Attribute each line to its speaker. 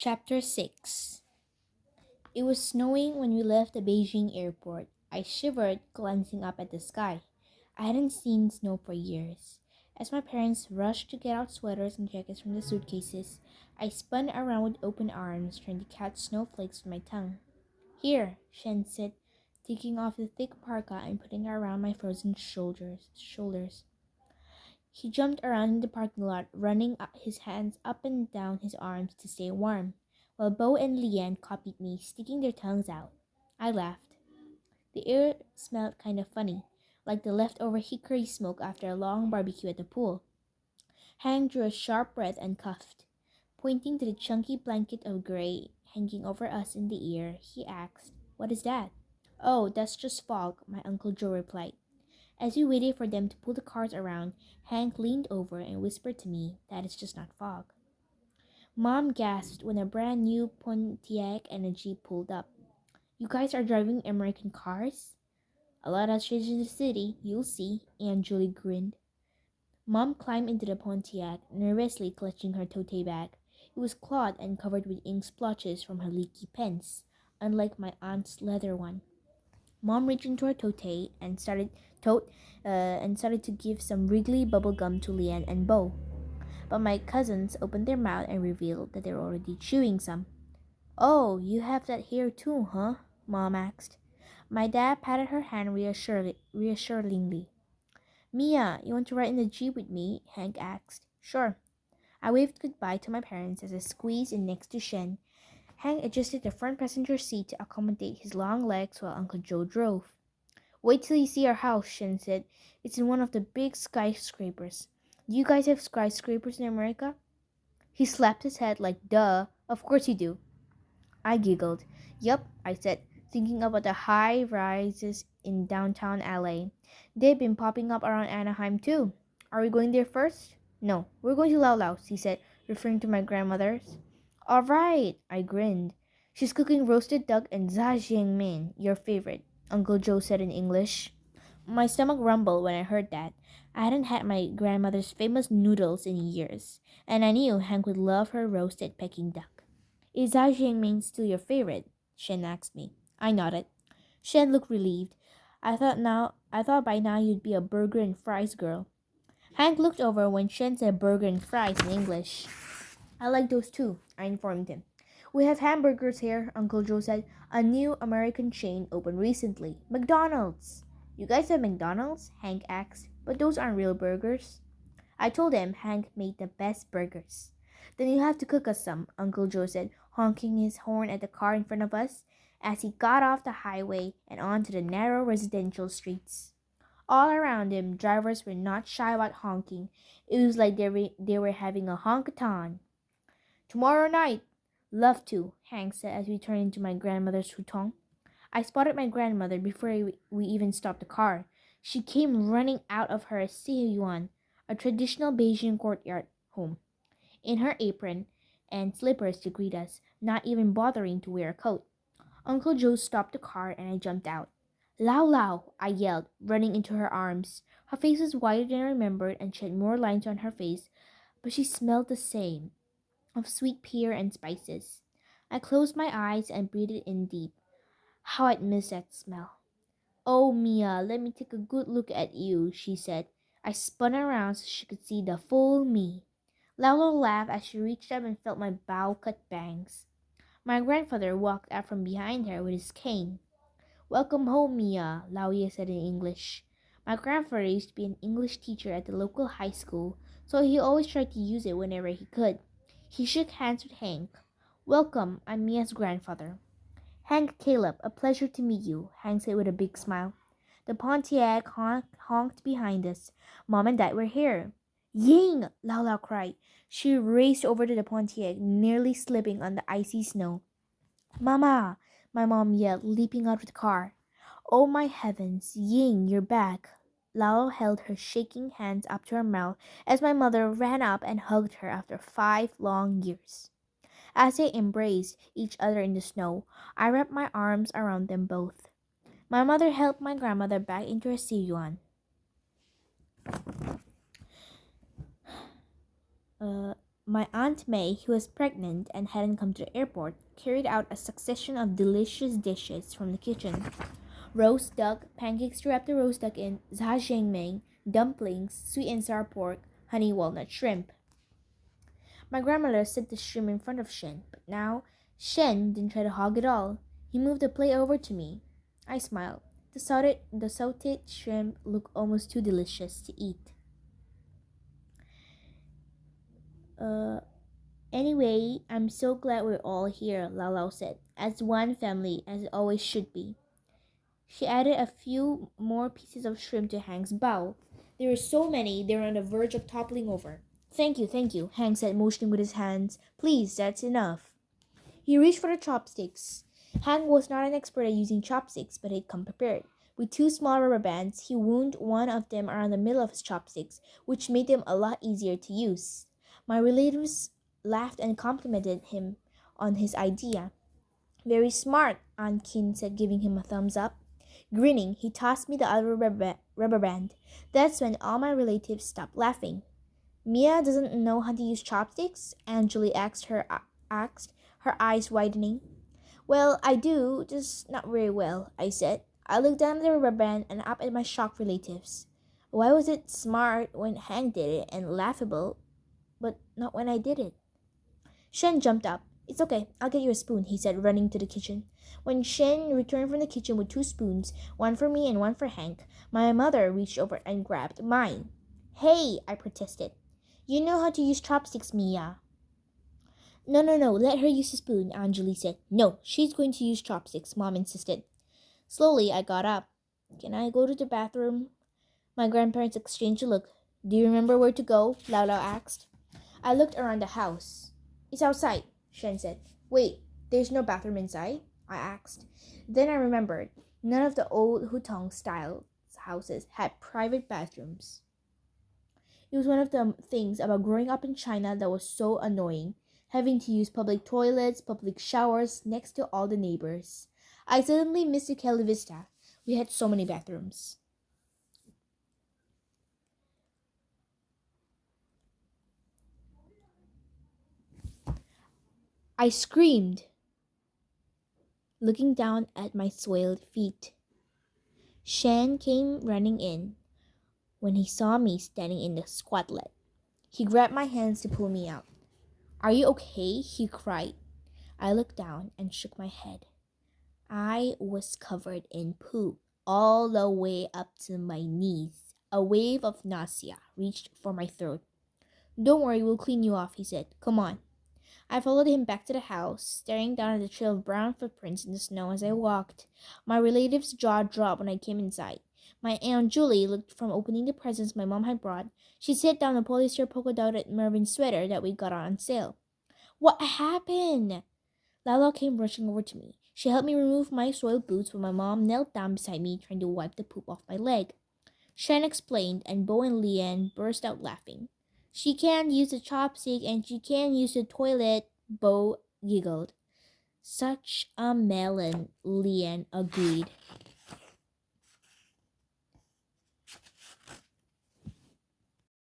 Speaker 1: Chapter 6. It was snowing when we left the Beijing airport. I shivered, glancing up at the sky. I hadn't seen snow for years. As my parents rushed to get out sweaters and jackets from the suitcases, I spun around with open arms, trying to catch snowflakes with my tongue. Here, Shen said, taking off the thick parka and putting it around my frozen shoulders. He jumped around in the parking lot, running his hands up and down his arms to stay warm, while Bo and Leanne copied me, sticking their tongues out. I laughed. The air smelled kind of funny, like the leftover hickory smoke after a long barbecue at the pool. Hank drew a sharp breath and coughed. Pointing to the chunky blanket of gray hanging over us in the air, he asked, "What is that?" "Oh, that's just fog," my Uncle Joe replied. As we waited for them to pull the cars around, Hank leaned over and whispered to me, "That is just not fog." Mom gasped when a brand new Pontiac and a Jeep pulled up. "You guys are driving American cars?" "A lot has changed in the city, you'll see," Aunt Julie grinned. Mom climbed into the Pontiac, nervously clutching her tote bag. It was clawed and covered with ink splotches from her leaky pens, unlike my aunt's leather one. Mom reached into her tote and started to give some wriggly bubble gum to Leanne and Bo. But my cousins opened their mouth and revealed that they were already chewing some. "Oh, you have that here too, huh?" Mom asked. My dad patted her hand reassuringly. "Mia, you want to ride in the Jeep with me?" Hank asked. "Sure." I waved goodbye to my parents as I squeezed in next to Shen. Hank adjusted the front passenger seat to accommodate his long legs while Uncle Joe drove. "Wait till you see our house," Shen said. "It's in one of the big skyscrapers. Do you guys have skyscrapers in America?" He slapped his head like, "Duh, of course you do." I giggled. "Yup," I said, thinking about the high rises in downtown LA. "They've been popping up around Anaheim too. Are we going there first?" "No, we're going to Lau Lau's," he said, referring to my grandmother's. "All right," I grinned. "She's cooking roasted duck and zhajiangmen, your favorite," Uncle Joe said in English. My stomach rumbled when I heard that. I hadn't had my grandmother's famous noodles in years, and I knew Hank would love her roasted Peking duck. "Is zhajiangmen still your favorite?" Shen asked me. I nodded. Shen looked relieved. I thought by now you'd be a burger and fries girl." Hank looked over when Shen said burger and fries in English. "I like those too," I informed him. "We have hamburgers here," Uncle Joe said. "A new American chain opened recently. McDonald's." "You guys have McDonald's?" Hank asked. "But those aren't real burgers." I told him Hank made the best burgers. "Then you have to cook us some," Uncle Joe said, honking his horn at the car in front of us as he got off the highway and onto the narrow residential streets. All around him, drivers were not shy about honking. It was like they were having a honkathon. "Tomorrow night." "Love to," Hank said as we turned into my grandmother's futon. I spotted my grandmother before we even stopped the car. She came running out of her seiyuan, a traditional Beijing courtyard home, in her apron and slippers to greet us, not even bothering to wear a coat. Uncle Joe stopped the car and I jumped out. "Lao Lao!" I yelled, running into her arms. Her face was whiter than I remembered and she had more lines on her face, but she smelled the same, of sweet pear and spices. I closed my eyes and breathed in deep. How I'd miss that smell. "Oh, Mia, let me take a good look at you," she said. I spun around so she could see the full me. Lalo laughed as she reached up and felt my bow-cut bangs. My grandfather walked out from behind her with his cane. "Welcome home, Mia," Lauye said in English. My grandfather used to be an English teacher at the local high school, so he always tried to use it whenever he could. He shook hands with Hank. "Welcome, I'm Mia's grandfather." "Hank Caleb, a pleasure to meet you," Hank said with a big smile. The Pontiac honked behind us. Mom and Dad were here. "Ying!" Lau cried. She raced over to the Pontiac, nearly slipping on the icy snow. "Mama!" my mom yelled, leaping out of the car. "Oh my heavens, Ying, you're back!" Lau held her shaking hands up to her mouth as my mother ran up and hugged her after 5 long years. As they embraced each other in the snow, I wrapped my arms around them both. My mother helped my grandmother back into her siyuan. Uh, My Aunt May, who was pregnant and hadn't come to the airport, carried out a succession of delicious dishes from the kitchen. Roast duck, pancakes to wrap the roast duck in, zhajiangming, dumplings, sweet and sour pork, honey walnut shrimp. My grandmother set the shrimp in front of Shen, but now Shen didn't try to hog it all. He moved the plate over to me. I smiled. The sauteed shrimp looked almost too delicious to eat. Uh, Anyway, I'm so glad we're all here, Lao Lao said, as one family, as it always should be. She added a few more pieces of shrimp to Hank's bowl. There were so many, they were on the verge of toppling over. Thank you, Hank said, motioning with his hands. Please, that's enough. He reached for the chopsticks. Hank was not an expert at using chopsticks, but he'd come prepared. With two small rubber bands, he wound one of them around the middle of his chopsticks, which made them a lot easier to use. My relatives laughed and complimented him on his idea. Very smart, Aunt Kin said, giving him a thumbs up. Grinning, he tossed me the other rubber band. That's when all my relatives stopped laughing. Mia doesn't know how to use chopsticks? Angeli asked, her eyes widening. Well, I do, just not very well, I said. I looked down at the rubber band and up at my shocked relatives. Why was it smart when Hank did it and laughable, but not when I did it? Shen jumped up. It's okay, I'll get you a spoon, he said, running to the kitchen. When Shen returned from the kitchen with two spoons, one for me and one for Hank, my mother reached over and grabbed mine. Hey, I protested. You know how to use chopsticks, Mia. No, let her use a spoon, Anjali said. No, she's going to use chopsticks, Mom insisted. Slowly, I got up. Can I go to the bathroom? My grandparents exchanged a look. Do you remember where to go? Lao Lao asked. I looked around the house. It's outside, Shen said. Wait, there's no bathroom inside? I asked. Then I remembered. None of the old Hutong-style houses had private bathrooms. It was one of the things about growing up in China that was so annoying, having to use public toilets, public showers next to all the neighbors. I suddenly missed Kelly Vista. We had so many bathrooms. I screamed, looking down at my soiled feet. Shen came running in when he saw me standing in the squatlet. He grabbed my hands to pull me out. Are you okay? He cried. I looked down and shook my head. I was covered in poop all the way up to my knees. A wave of nausea reached for my throat. Don't worry, we'll clean you off, he said. Come on. I followed him back to the house, staring down at the trail of brown footprints in the snow as I walked. My relative's jaw dropped when I came inside. My Aunt Julie looked from opening the presents my mom had brought. She set down the polyester polka-dotted Mervyn sweater that we got on sale. What happened? Lala came rushing over to me. She helped me remove my soiled boots while my mom knelt down beside me trying to wipe the poop off my leg. Shen explained, and Bo and Leanne burst out laughing. She can't use the chopstick and she can't use the toilet, Bo giggled. Such a melon, Leanne agreed.